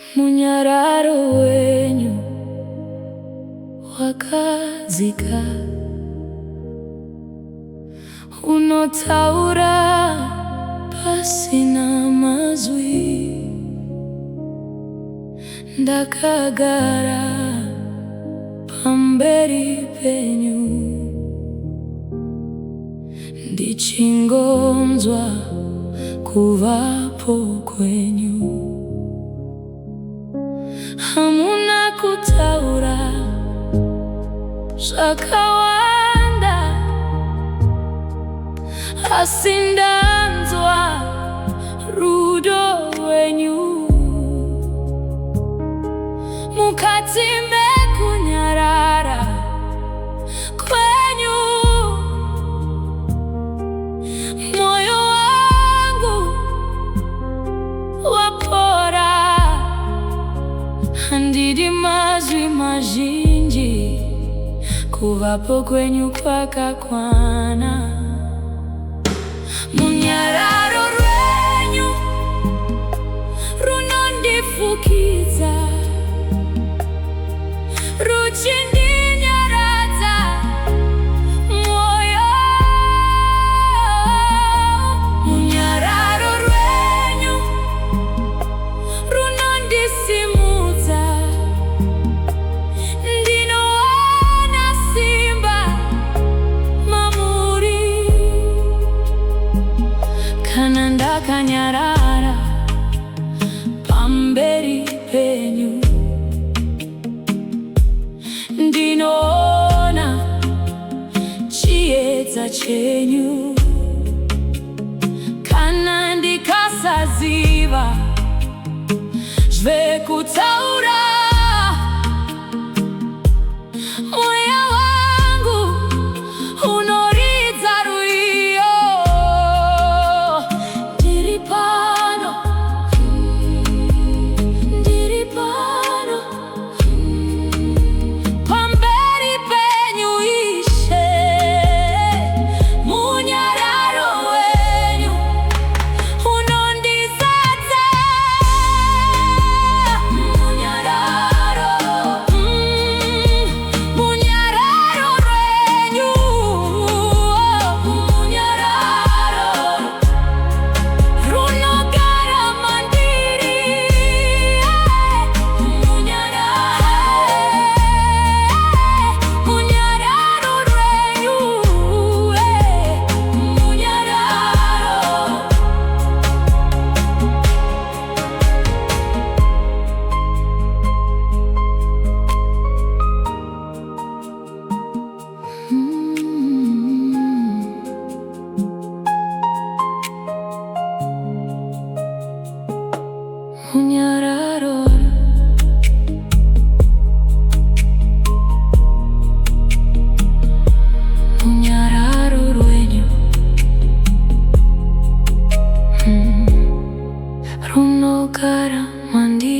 Munyararo wenyu wakazika, unotaura pasina mazwi. Ndakagara pamberi penyu, ndichingonzwa kuvapo kwenyu. Hamuna kutaura zvakawanda, asi ndanzwa rudo rwenyu. Mukati mekunyarara kwenyu, moyo wangu wapora. Handidi mazwi mazhinji, kuvapo kwenyu kwakakwana. Munyararo rwenyu runondifukidza, ruchindinyaradzaa mwoyo. Munyararo rwenyu runondisimudza, ndinoona simba mamuri. Kana ndakanyarara pamberi penyu, ndinoona chiedza chenyu. Kana ndikasaziva zvekutaura, mweya wangu unoridza ruiyo. Ndiri pano, ndiri pano pamberi penyu Ishe. Munyararo wenyu unondizadza. Munyararo, munyararo rwenyu, munyararo runogara mandiri. Munyararo rwenyu, munyararo. Munyararo, munyararo rwenyu runogara mandiri.